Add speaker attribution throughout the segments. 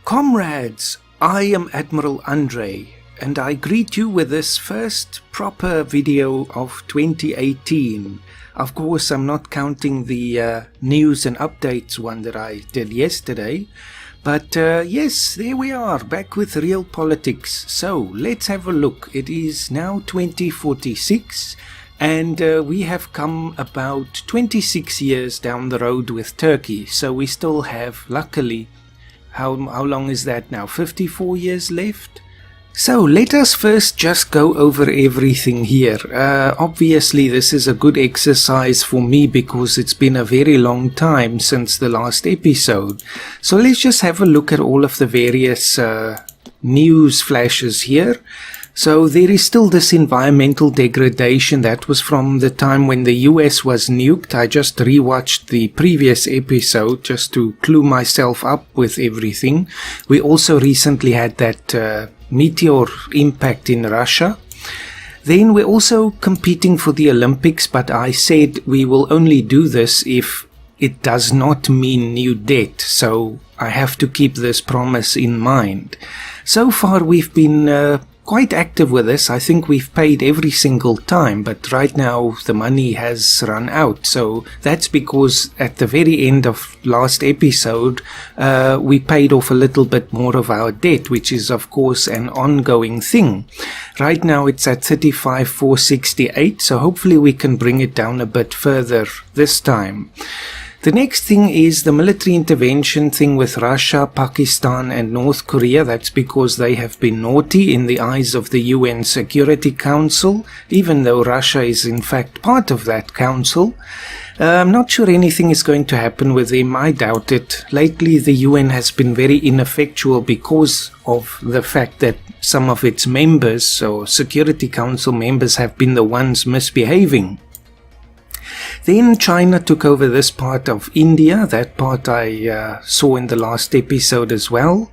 Speaker 1: Comrades, I am Admiral Andre, and I greet you with this first proper video of 2018. Of course, I'm not counting the news and updates one that I did yesterday. But yes, there we are, back with Realpolitiks. So, let's have a look. It is now 2046, and we have come about 26 years down the road with Turkey. So we still have, luckily, how long is that now? 54 years left? So let us first just go over everything here. Obviously this is a good exercise for me because it's been a very long time since the last episode. So let's just have a look at all of the various news flashes here. So there is still this environmental degradation that was from the time when the US was nuked. I just rewatched the previous episode just to clue myself up with everything. We also recently had that meteor impact in Russia. Then we're also competing for the Olympics, but I said we will only do this if it does not mean new debt. So I have to keep this promise in mind. So far we've been quite active with this. I think we've paid every single time, but right now the money has run out. So that's because at the very end of last episode we paid off a little bit more of our debt, which is of course an ongoing thing. Right now it's at 35,468, so hopefully we can bring it down a bit further this time. The next thing is the military intervention thing with Russia, Pakistan and North Korea. That's because they have been naughty in the eyes of the UN Security Council, even though Russia is in fact part of that council. I'm not sure anything is going to happen with them. I doubt it. Lately the UN has been very ineffectual because of the fact that some of its members or Security Council members have been the ones misbehaving. Then China took over this part of India. That part I saw in the last episode as well.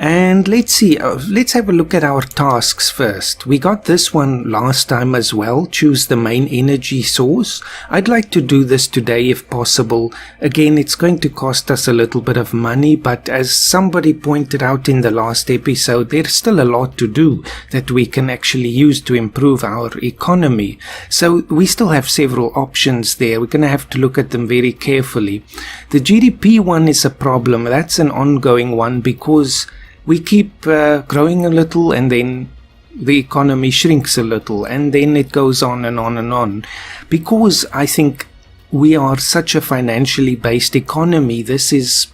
Speaker 1: And let's see, let's have a look at our tasks first. We got this one last time as well. Choose the main energy source. I'd like to do this today if possible. Again, it's going to cost us a little bit of money, but as somebody pointed out in the last episode, there's still a lot to do that we can actually use to improve our economy. So we still have several options there. We're going to have to look at them very carefully. The GDP one is a problem. That's an ongoing one because we keep growing a little and then the economy shrinks a little and then it goes on and on and on. Because I think we are such a financially based economy, this is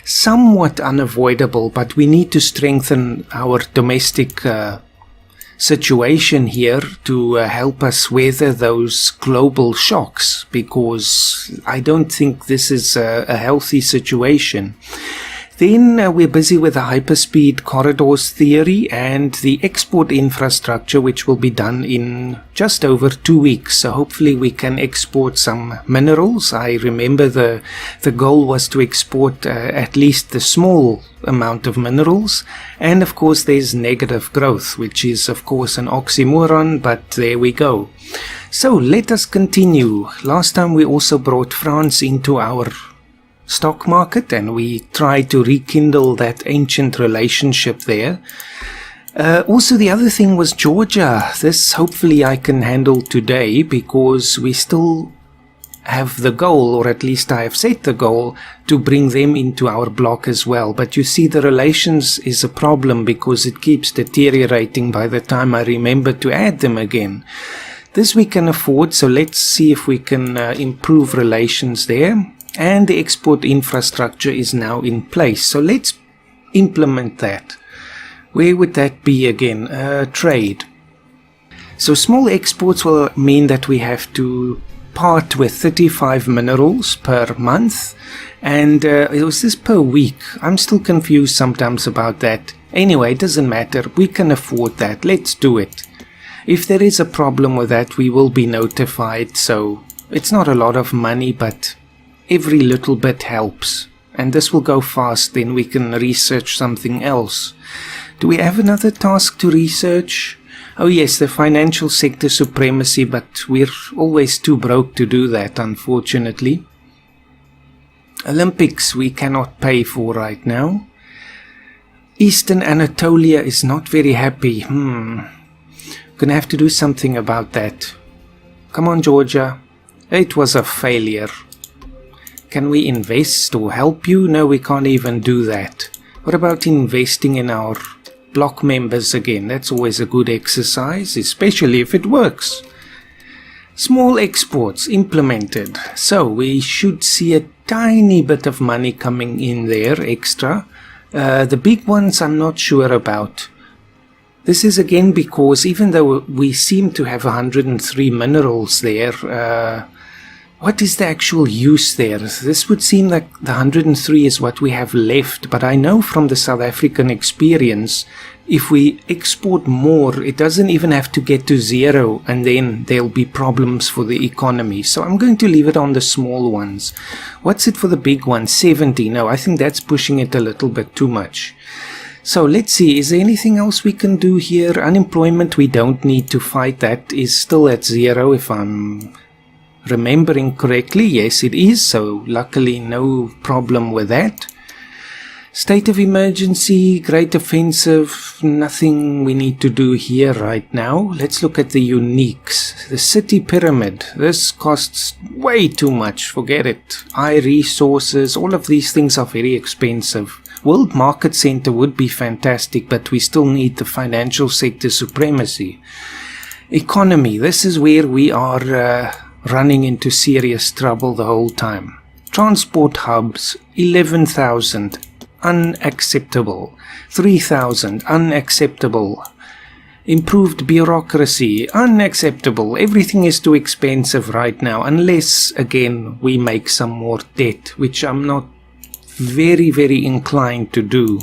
Speaker 1: somewhat unavoidable, but we need to strengthen our domestic situation here to help us weather those global shocks, because I don't think this is a healthy situation. Then we're busy with the hyperspeed corridors theory and the export infrastructure, which will be done in just over 2 weeks. So hopefully we can export some minerals. I remember the goal was to export at least the small amount of minerals. And of course there's negative growth, which is of course an oxymoron, but there we go. So let us continue. Last time we also brought France into our stock market and we try to rekindle that ancient relationship there. Also the other thing was Georgia. This hopefully I can handle today because we still have the goal, or at least I have set the goal, to bring them into our block as well. But you see the relations is a problem because it keeps deteriorating by the time I remember to add them again. This we can afford, so let's see if we can improve relations there. And the export infrastructure is now in place. So let's implement that. Where would that be again? Trade. So small exports will mean that we have to part with 35 minerals per month. And it was this per week. I'm still confused sometimes about that. Anyway, it doesn't matter. We can afford that. Let's do it. If there is a problem with that, we will be notified. So it's not a lot of money, but every little bit helps, and this will go fast. Then we can research something else. Do we have another task to research? Oh yes, the financial sector supremacy, but we're always too broke to do that, unfortunately. Olympics we cannot pay for right now. Eastern Anatolia is not very happy. Gonna have to do something about that. Come on, Georgia. It was a failure. Can we invest or help you? No, we can't even do that. What about investing in our bloc members again? That's always a good exercise, especially if it works. Small exports implemented. So we should see a tiny bit of money coming in there extra. The big ones I'm not sure about. This is again because even though we seem to have 103 minerals there, what is the actual use there? This would seem like the 103 is what we have left, but I know from the South African experience, if we export more, it doesn't even have to get to zero, and then there'll be problems for the economy. So I'm going to leave it on the small ones. What's it for the big ones? 70. No, I think that's pushing it a little bit too much. So let's see, is there anything else we can do here? Unemployment, we don't need to fight. That is still at zero if I'm remembering correctly. Yes, it is. So luckily no problem with that. State of emergency, great offensive, nothing we need to do here right now. Let's look at the uniques. The city pyramid, this costs way too much, forget it. High resources, all of these things are very expensive. World Market Center would be fantastic, but we still need the financial sector supremacy. Economy, this is where we are running into serious trouble the whole time. Transport hubs, 11,000. Unacceptable. 3,000. Unacceptable. Improved bureaucracy. Unacceptable. Everything is too expensive right now, unless, again, we make some more debt, which I'm not very, very inclined to do.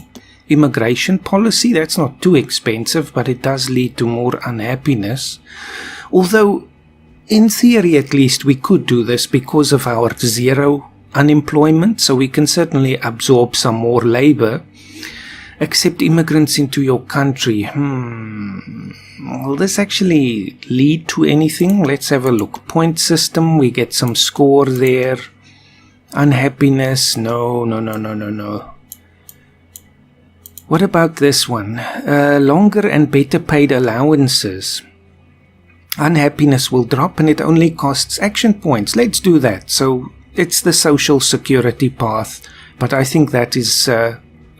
Speaker 1: Immigration policy, that's not too expensive, but it does lead to more unhappiness. Although, in theory at least, we could do this because of our zero unemployment, so we can certainly absorb some more labor. Accept immigrants into your country. Will this actually lead to anything? Let's have a look. Point system, we get some score there. Unhappiness, no. What about this one? Longer and better paid allowances. Unhappiness will drop and it only costs action points. Let's do that. So it's the social security path, but I think that is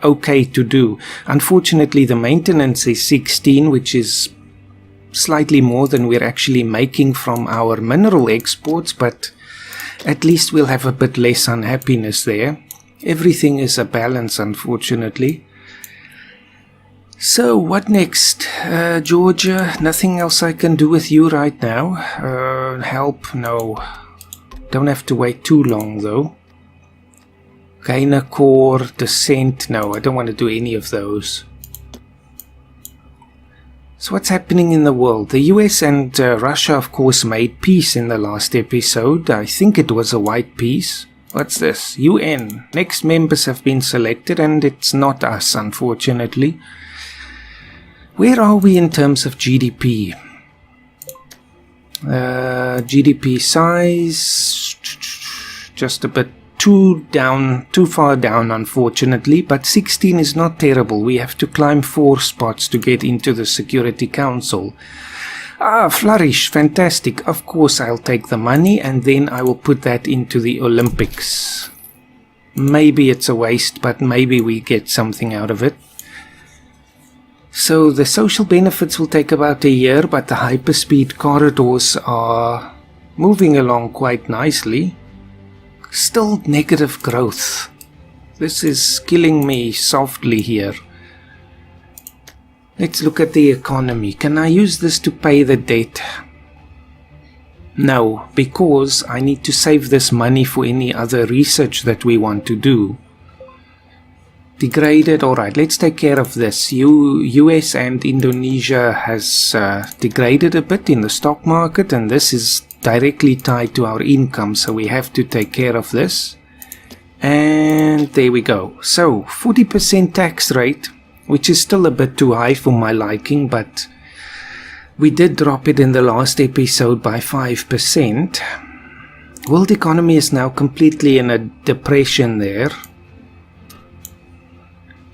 Speaker 1: okay to do. Unfortunately, the maintenance is 16, which is slightly more than we're actually making from our mineral exports, but at least we'll have a bit less unhappiness there. Everything is a balance, unfortunately. So, what next? Georgia, nothing else I can do with you right now. Help? No. Don't have to wait too long, though. Gain a core, descent? No, I don't want to do any of those. So what's happening in the world? The US and Russia, of course, made peace in the last episode. I think it was a white peace. What's this? UN. Next members have been selected, and it's not us, unfortunately. Where are we in terms of GDP? GDP size, just a bit too far down, unfortunately, but 16 is not terrible. We have to climb 4 spots to get into the Security Council. Flourish, fantastic. Of course, I'll take the money and then I will put that into the Olympics. Maybe it's a waste, but maybe we get something out of it. So the social benefits will take about a year, but the hyperspeed corridors are moving along quite nicely. Still negative growth. This is killing me softly here. Let's look at the economy. Can I use this to pay the debt? No, because I need to save this money for any other research that we want to do. Degraded, alright, let's take care of this. US and Indonesia has degraded a bit in the stock market, and this is directly tied to our income, so we have to take care of this. And there we go. So 40% tax rate, which is still a bit too high for my liking, but we did drop it in the last episode by 5%. World economy is now completely in a depression there.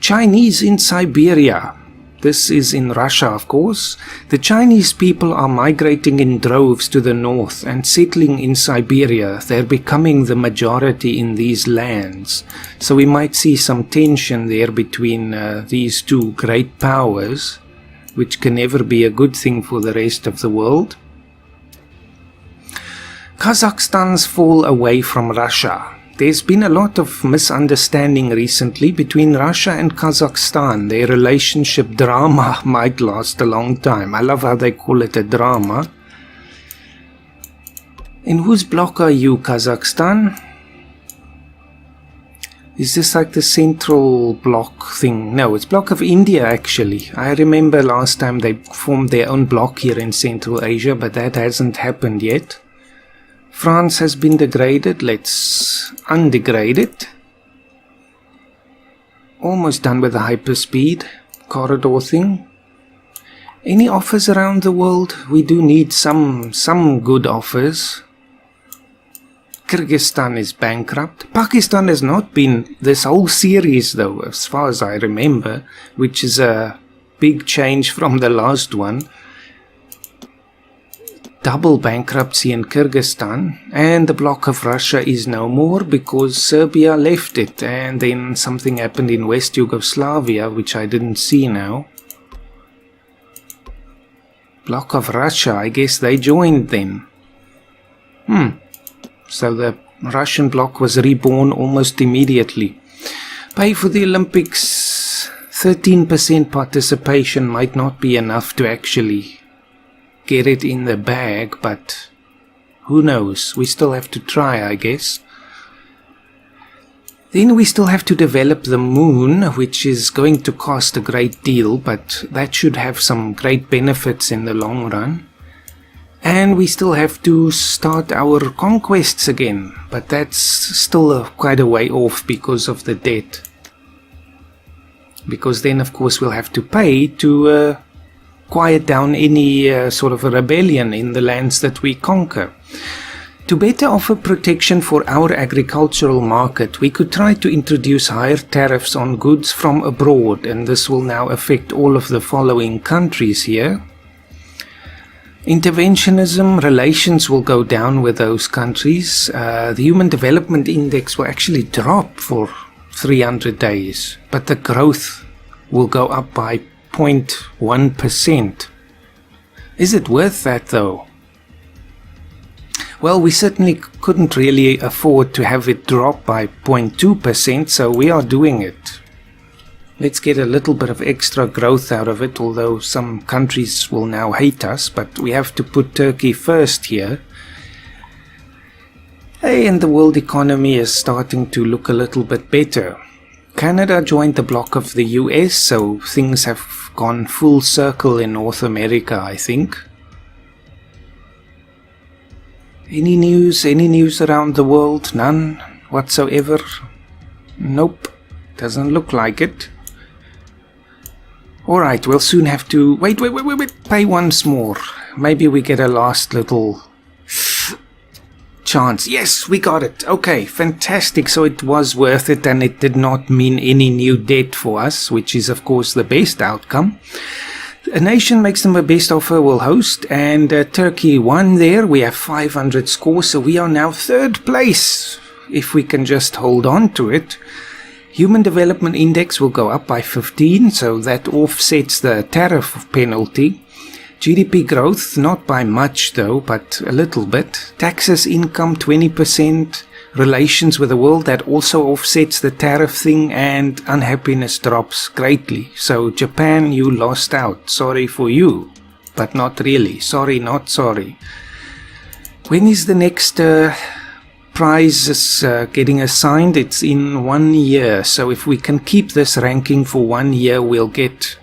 Speaker 1: Chinese in Siberia. This is in Russia, of course. The Chinese people are migrating in droves to the north and settling in Siberia. They're becoming the majority in these lands. So we might see some tension there between these two great powers, which can never be a good thing for the rest of the world. Kazakhstan's fall away from Russia. There's been a lot of misunderstanding recently between Russia and Kazakhstan. Their relationship drama might last a long time. I love how they call it a drama. In whose block are you, Kazakhstan? Is this like the central block thing? No, it's block of India actually. I remember last time they formed their own block here in Central Asia, but that hasn't happened yet. France has been degraded. Let's undegrade it. Almost done with the hyperspeed corridor thing. Any offers around the world? We do need some good offers. Kyrgyzstan is bankrupt. Pakistan has not been this whole series though, as far as I remember, which is a big change from the last one. Double bankruptcy in Kyrgyzstan, and the bloc of Russia is no more because Serbia left it, and then something happened in West Yugoslavia which I didn't see now. Bloc of Russia, I guess they joined then. So the Russian bloc was reborn almost immediately. Pay for the Olympics. 13% participation might not be enough to actually get it in the bag, but who knows? We still have to try, I guess. Then we still have to develop the moon, which is going to cost a great deal, but that should have some great benefits in the long run. And we still have to start our conquests again, but that's still quite a way off because of the debt. Because then, of course, we'll have to pay to quiet down any sort of a rebellion in the lands that we conquer. To better offer protection for our agricultural market, we could try to introduce higher tariffs on goods from abroad, and this will now affect all of the following countries here. Interventionism, relations will go down with those countries. The Human Development Index will actually drop for 300 days, but the growth will go up by 0.1%. Is it worth that though? Well, we certainly couldn't really afford to have it drop by 0.2%, so we are doing it. Let's get a little bit of extra growth out of it, although some countries will now hate us, but we have to put Turkey first here. Hey, and the world economy is starting to look a little bit better. Canada joined the bloc of the US, so things have gone full circle in North America, I think. Any news around the world? None whatsoever? Nope, doesn't look like it. Alright, we'll soon have to... Wait, pay once more. Maybe we get a last little chance. Yes, we got it. Okay, fantastic. So it was worth it, and it did not mean any new debt for us, which is of course the best outcome. A nation makes them a best offer will host, and Turkey won there. We have 500 scores, so we are now third place, if we can just hold on to it. Human Development Index will go up by 15, so that offsets the tariff penalty. GDP growth, not by much though, but a little bit. Taxes, income, 20%. Relations with the world, that also offsets the tariff thing, and unhappiness drops greatly. So Japan, you lost out. Sorry for you, but not really. Sorry, not sorry. When is the next prize getting assigned? It's in 1 year. So if we can keep this ranking for 1 year, we'll get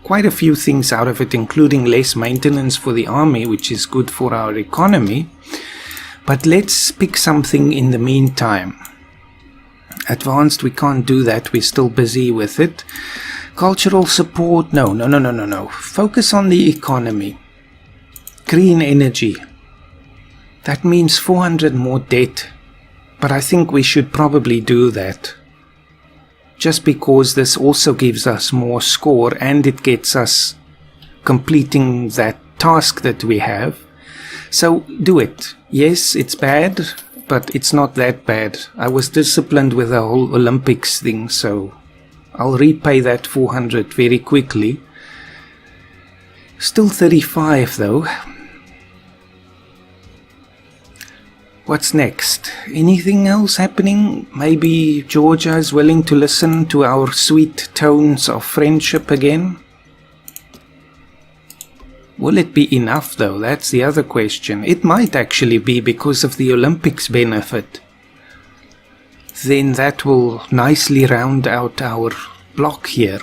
Speaker 1: quite a few things out of it, including less maintenance for the army, which is good for our economy. But let's pick something in the meantime. Advanced, we can't do that. We're still busy with it. Cultural support, no. Focus on the economy. Green energy. That means 400 more debt. But I think we should probably do that. just because this also gives us more score and it gets us completing that task that we have. So do it. Yes, it's bad, but it's not that bad. I was disciplined with the whole Olympics thing, so I'll repay that 400 very quickly. Still 35 though. What's next? Anything else happening? Maybe Georgia is willing to listen to our sweet tones of friendship again? Will it be enough though? That's the other question. It might actually be because of the Olympics benefit. Then that will nicely round out our block here.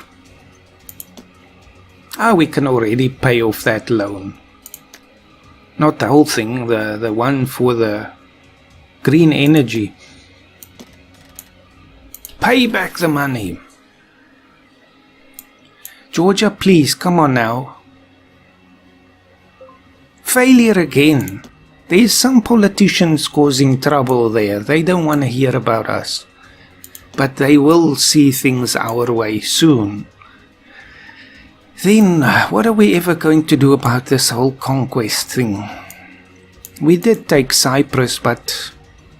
Speaker 1: We can already pay off that loan. Not the whole thing, the one for the green energy. Pay back the money. Georgia, please, come on now. Failure again. There's some politicians causing trouble there. They don't want to hear about us. But they will see things our way soon. Then, what are we ever going to do about this whole conquest thing? We did take Cyprus, but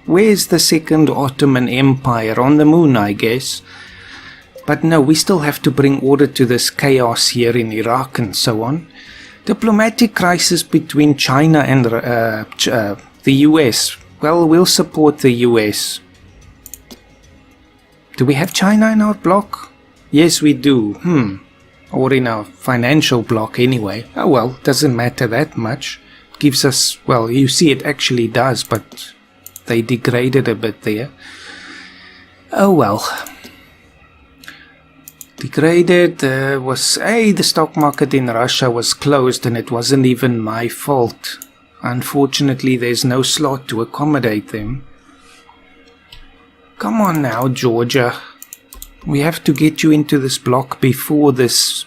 Speaker 1: where's the Second Ottoman Empire? On the moon, I guess. But no, we still have to bring order to this chaos here in Iraq and so on. Diplomatic crisis between China and the US. Well, we'll support the US. Do we have China in our bloc? Yes, we do. Or in our financial bloc anyway. Oh well, doesn't matter that much. Gives us, well, you see it actually does, but they degraded a bit there. Oh well. Degraded the stock market in Russia was closed and it wasn't even my fault. Unfortunately, there's no slot to accommodate them. Come on now, Georgia. We have to get you into this block before this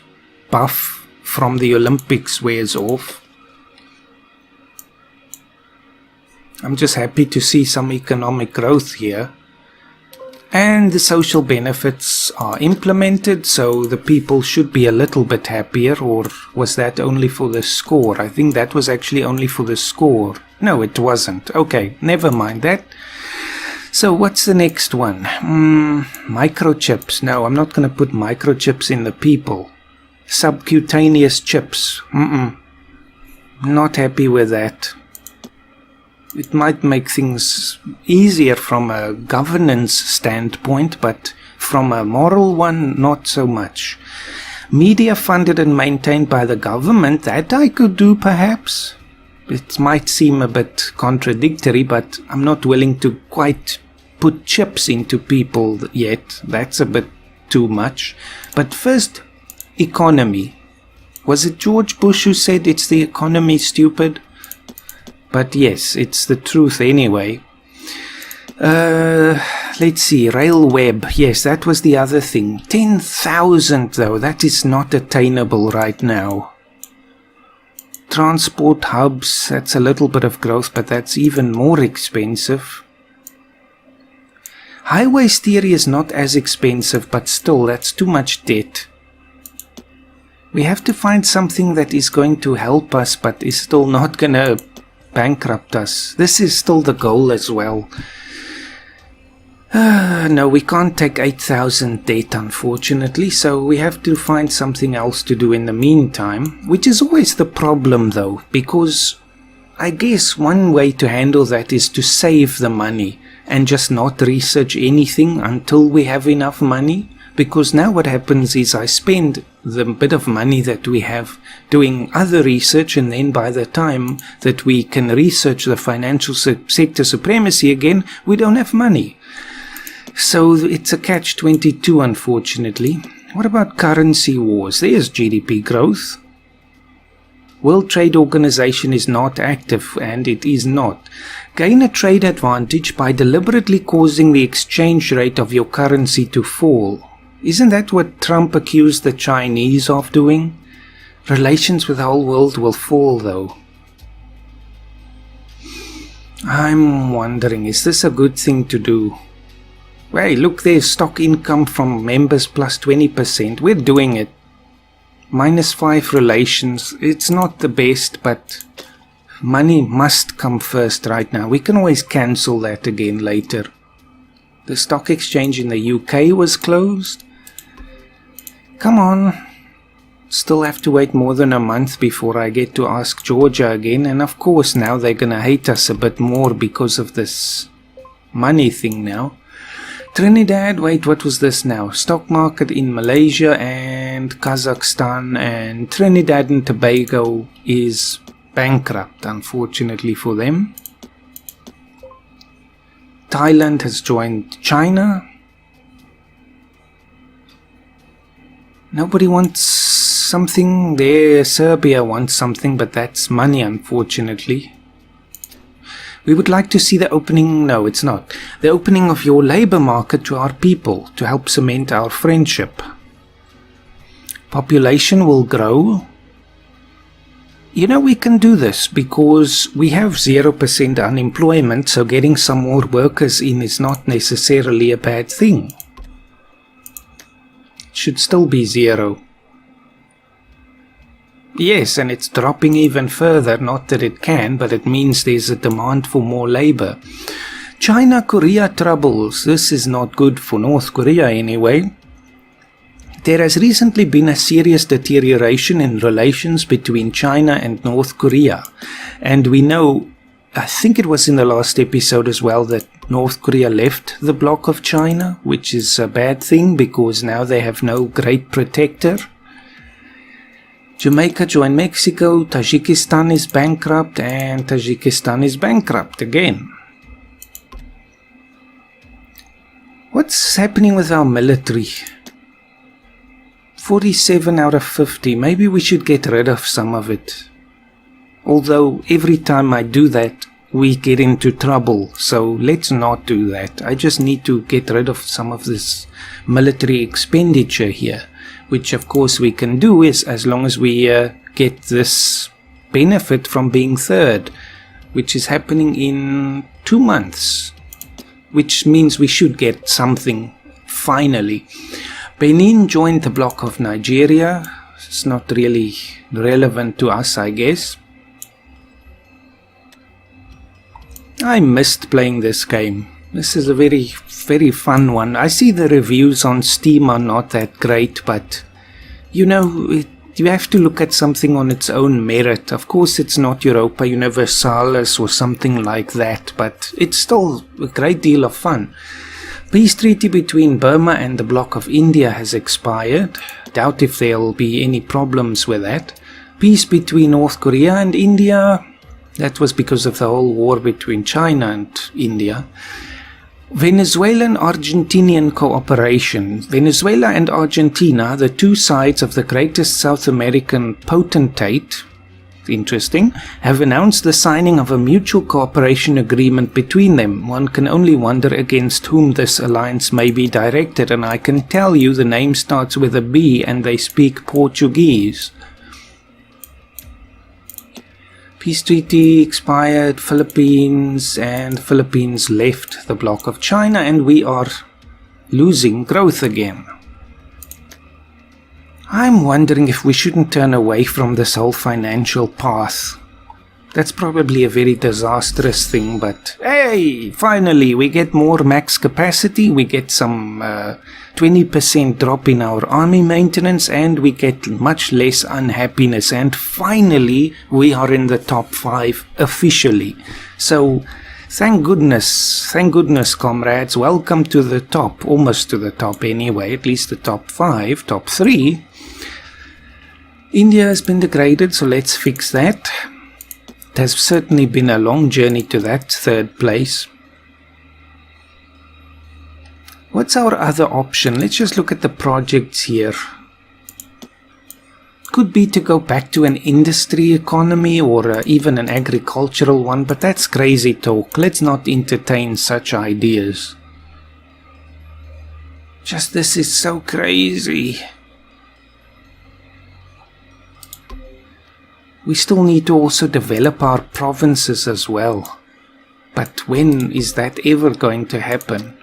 Speaker 1: buff from the Olympics wears off. I'm just happy to see some economic growth here. And the social benefits are implemented, so the people should be a little bit happier. Or was that only for the score? I think that was actually only for the score. No, it wasn't. Okay, never mind that. So what's the next one? Microchips. No, I'm not going to put microchips in the people. Subcutaneous chips. Not happy with that. It might make things easier from a governance standpoint, but from a moral one, not so much. Media funded and maintained by the government, that I could do perhaps. It might seem a bit contradictory, but I'm not willing to quite put chips into people yet. That's a bit too much. But first, economy. Was it George Bush who said it's the economy, stupid? But yes, it's the truth anyway. Let's see, rail web. Yes, that was the other thing. 10,000 though, that is not attainable right now. Transport hubs, that's a little bit of growth, but that's even more expensive. Highways theory is not as expensive, but still, that's too much debt. We have to find something that is going to help us, but is still not going to bankrupt us. This is still the goal as well. No, we can't take 8,000 debt, unfortunately, so we have to find something else to do in the meantime, which is always the problem though, because I guess one way to handle that is to save the money and just not research anything until we have enough money. Because now what happens is I spend the bit of money that we have doing other research, and then by the time that we can research the financial sector supremacy again, we don't have money. So it's a catch-22, unfortunately. What about currency wars? There's GDP growth. World Trade Organization is not active, and it is not. Gain a trade advantage by deliberately causing the exchange rate of your currency to fall. Isn't that what Trump accused the Chinese of doing? Relations with the whole world will fall, though. I'm wondering, is this a good thing to do? Hey, look, there's stock income from members plus 20%. We're doing it. -5 relations. It's not the best, but money must come first right now. We can always cancel that again later. The stock exchange in the UK was closed. Come on. Still have to wait more than a month before I get to ask Georgia again. And of course now they're gonna hate us a bit more because of this money thing now. Trinidad, wait, what was this now? Stock market in Malaysia and Kazakhstan, and Trinidad and Tobago is bankrupt, unfortunately for them. Thailand has joined China. Nobody wants something there. Serbia wants something, but that's money, unfortunately. We would like to see the opening, no it's not, the opening of your labour market to our people to help cement our friendship. Population will grow. You know, we can do this because we have 0% unemployment, so getting some more workers in is not necessarily a bad thing. It should still be 0. Yes, and it's dropping even further, not that it can, but it means there's a demand for more labor. China-Korea troubles. This is not good for North Korea anyway. There has recently been a serious deterioration in relations between China and North Korea. And we know, I think it was in the last episode as well, that North Korea left the bloc of China, which is a bad thing because now they have no great protector. Jamaica joined Mexico, Tajikistan is bankrupt, and Tajikistan is bankrupt again. What's happening with our military? 47 out of 50. Maybe we should get rid of some of it. Although every time I do that, we get into trouble. So let's not do that. I just need to get rid of some of this military expenditure here. Which of course we can do is as long as we get this benefit from being third, which is happening in 2 months, which means we should get something finally. Benin joined the bloc of Nigeria. It's not really relevant to us, I guess. I missed playing this game. This is a very, very fun one. I see the reviews on Steam are not that great, but you know, you have to look at something on its own merit. Of course, it's not Europa Universalis or something like that, but it's still a great deal of fun. Peace treaty between Burma and the bloc of India has expired. Doubt if there'll be any problems with that. Peace between North Korea and India. That was because of the whole war between China and India. Venezuelan-Argentinian cooperation. Venezuela and Argentina, the two sides of the greatest South American potentate, interesting, have announced the signing of a mutual cooperation agreement between them. One can only wonder against whom this alliance may be directed, and I can tell you the name starts with a B and they speak Portuguese. Peace treaty expired, Philippines left the bloc of China, and we are losing growth again. I'm wondering if we shouldn't turn away from this whole financial path. That's probably a very disastrous thing, but hey, finally we get more max capacity, we get some 20% drop in our army maintenance, and we get much less unhappiness, and finally we are in the top 5 officially. So thank goodness comrades, welcome to the top, almost to the top anyway, at least the top 5, top 3. India has been degraded, so let's fix that. It has certainly been a long journey to that 3rd place. What's our other option? Let's just look at the projects here. Could be to go back to an industry economy or even an agricultural one, but that's crazy talk. Let's not entertain such ideas. Just this is so crazy. We still need to also develop our provinces as well. But when is that ever going to happen?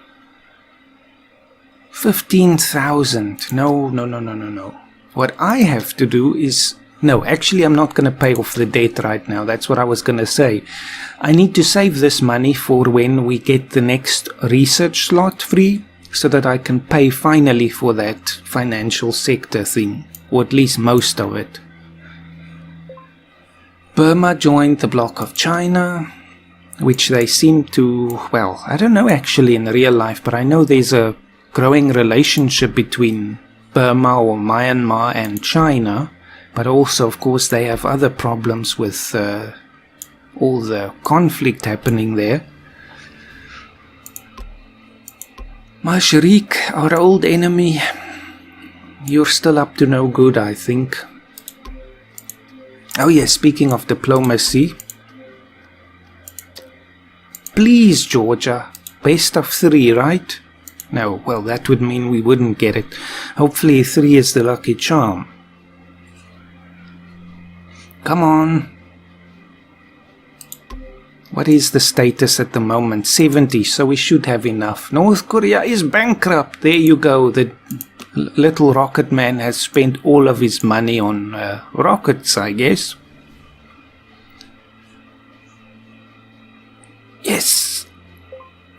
Speaker 1: 15,000. No. What I have to do is... No, actually I'm not going to pay off the debt right now. That's what I was going to say. I need to save this money for when we get the next research slot free, so that I can pay finally for that financial sector thing, or at least most of it. Burma joined the bloc of China, which they seem to, well, I don't know actually in real life, but I know there's a growing relationship between Burma or Myanmar and China, but also, of course, they have other problems with all the conflict happening there. Masharik, our old enemy, you're still up to no good, I think. Oh yes, speaking of diplomacy, please Georgia, best of 3, right? No, well that would mean we wouldn't get it. Hopefully 3 is the lucky charm. Come on. What is the status at the moment? 70, so we should have enough. North Korea is bankrupt. There you go. The little rocket man has spent all of his money on rockets, I guess. Yes.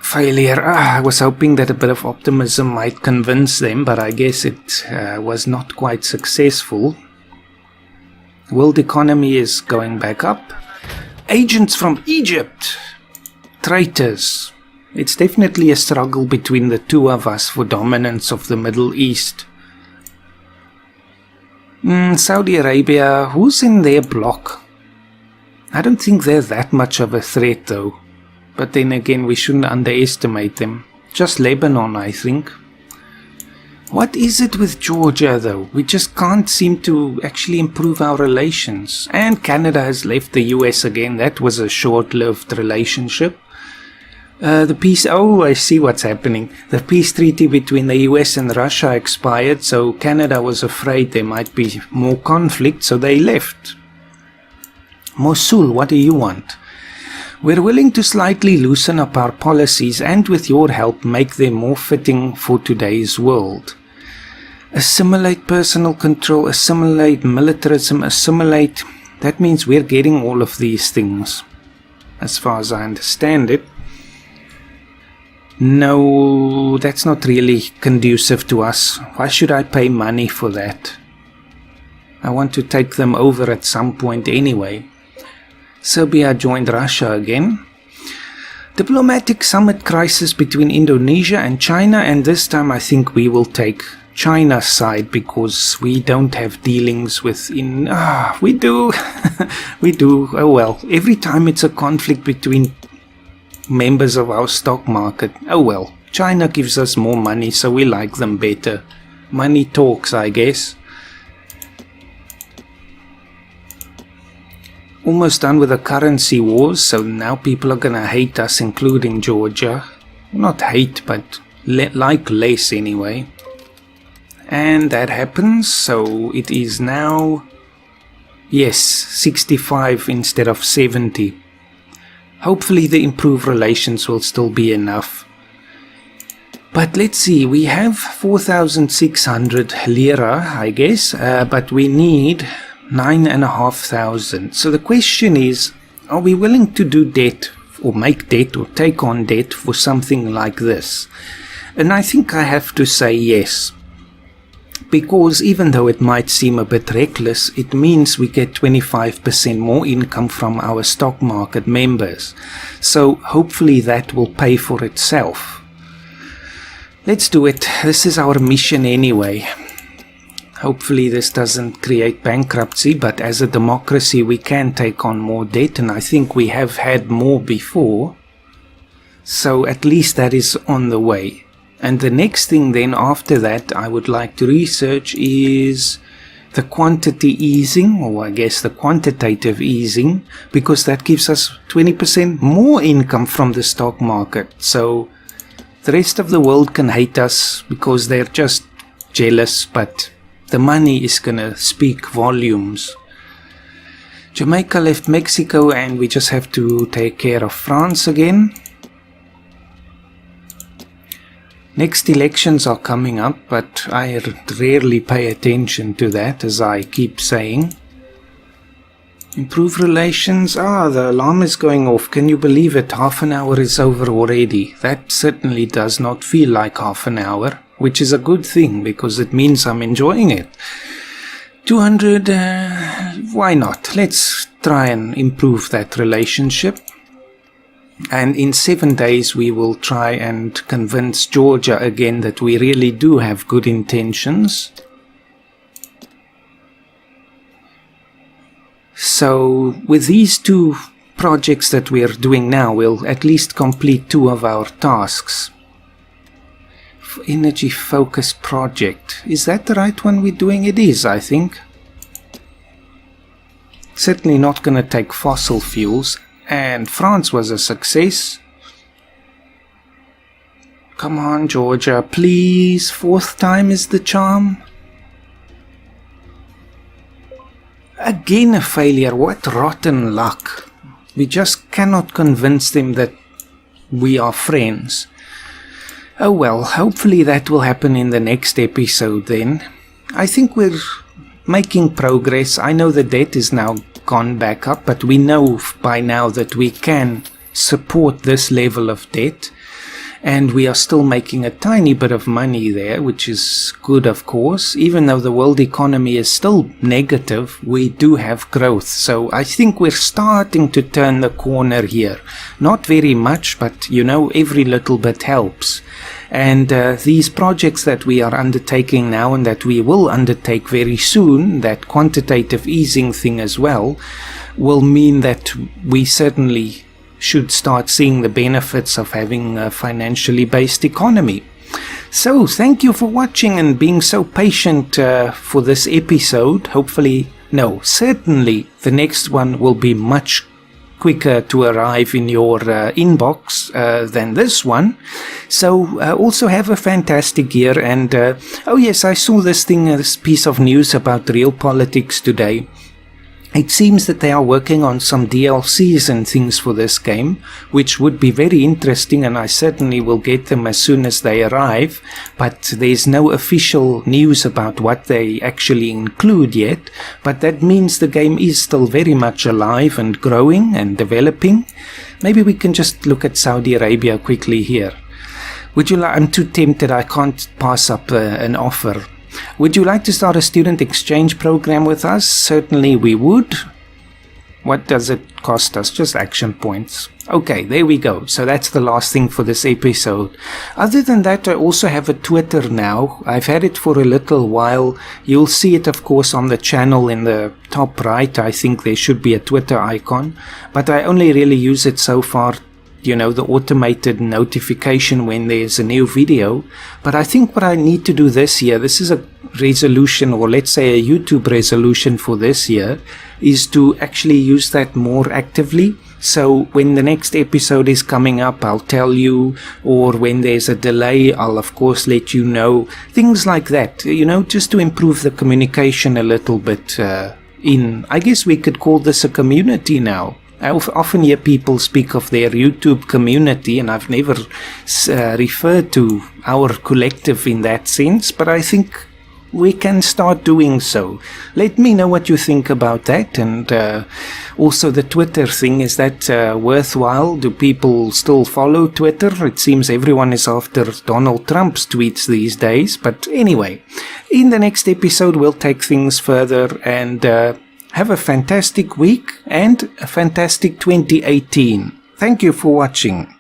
Speaker 1: Failure. I was hoping that a bit of optimism might convince them, but I guess it was not quite successful. World economy is going back up. Agents from Egypt. Traitors. It's definitely a struggle between the two of us for dominance of the Middle East. Saudi Arabia, who's in their bloc? I don't think they're that much of a threat though. But then again, we shouldn't underestimate them. Just Lebanon, I think. What is it with Georgia though? We just can't seem to actually improve our relations. And Canada has left the US again. That was a short-lived relationship. The peace... Oh, I see what's happening. The peace treaty between the US and Russia expired, so Canada was afraid there might be more conflict, so they left. Mosul, what do you want? We're willing to slightly loosen up our policies and with your help make them more fitting for today's world. Assimilate personal control, assimilate militarism, assimilate... That means we're getting all of these things, as far as I understand it. No, that's not really conducive to us. Why should I pay money for that? I want to take them over at some point anyway. Serbia joined Russia again. Diplomatic summit crisis between Indonesia and China, and this time I think we will take China's side because we don't have dealings with... we do. We do. Oh well, every time it's a conflict between members of our stock market. Oh well, China gives us more money, so we like them better. Money talks, I guess. Almost done with the currency wars, so now people are gonna hate us, including Georgia. Not hate, but like less anyway. And that happens, so it is now... Yes, 65 instead of 70. Hopefully the improved relations will still be enough. But let's see, we have 4,600 lira, I guess, but we need 9,500. So the question is, are we willing to do debt, or make debt, or take on debt for something like this? And I think I have to say yes. Because even though it might seem a bit reckless, it means we get 25% more income from our stock market members. So hopefully that will pay for itself. Let's do it. This is our mission anyway. Hopefully this doesn't create bankruptcy, but as a democracy we can take on more debt, and I think we have had more before. So at least that is on the way. And the next thing then after that I would like to research is the quantity easing, or I guess the quantitative easing, because that gives us 20% more income from the stock market. So the rest of the world can hate us because they're just jealous, but the money is gonna speak volumes. Jamaica left Mexico and we just have to take care of France again. Next elections are coming up, but I rarely pay attention to that, as I keep saying. Improve relations. The alarm is going off. Can you believe it? Half an hour is over already. That certainly does not feel like half an hour, which is a good thing because it means I'm enjoying it. 200, why not? Let's try and improve that relationship. And in 7 days we will try and convince Georgia again that we really do have good intentions. So with these 2 projects that we are doing now, we'll at least complete 2 of our tasks. Energy focus project. Is that the right one we're doing? It is, I think. Certainly not going to take fossil fuels. And France was a success. Come on, Georgia, please. 4th time is the charm. Again a failure. What rotten luck. We just cannot convince them that we are friends. Oh well, hopefully that will happen in the next episode then. I think we're making progress. I know the debt is now gone back up, but we know by now that we can support this level of debt. And we are still making a tiny bit of money there, which is good, of course. Even though the world economy is still negative, we do have growth. So I think we're starting to turn the corner here. Not very much, but you know, every little bit helps. And these projects that we are undertaking now and that we will undertake very soon, that quantitative easing thing as well, will mean that we certainly should start seeing the benefits of having a financially based economy. So thank you for watching and being so patient for this episode. Certainly the next one will be much quicker to arrive in your inbox than this one. So also have a fantastic year. And oh yes, I saw this piece of news about Realpolitiks today. It seems that they are working on some DLCs and things for this game, which would be very interesting, and I certainly will get them as soon as they arrive, but there's no official news about what they actually include yet. But that means the game is still very much alive and growing and developing. Maybe we can just look at Saudi Arabia quickly here. Would you like? I'm too tempted, I can't pass up an offer. Would you like to start a student exchange program with us? Certainly we would. What does it cost us? Just action points. Okay, there we go. So that's the last thing for this episode. Other than that, I also have a Twitter now. I've had it for a little while. You'll see it, of course, on the channel in the top right. I think there should be a Twitter icon. But I only really use it so far, you know, the automated notification when there's a new video. But I think what I need to do this year, this is a resolution, or let's say a YouTube resolution for this year, is to actually use that more actively. So when the next episode is coming up, I'll tell you, or when there's a delay, I'll of course let you know. Things like that, you know, just to improve the communication a little bit. I guess we could call this a community now. I often hear people speak of their YouTube community, and I've never referred to our collective in that sense, but I think we can start doing so. Let me know what you think about that. And also the Twitter thing, is that worthwhile? Do people still follow Twitter? It seems everyone is after Donald Trump's tweets these days. But anyway, in the next episode we'll take things further, and have a fantastic week and a fantastic 2018. Thank you for watching.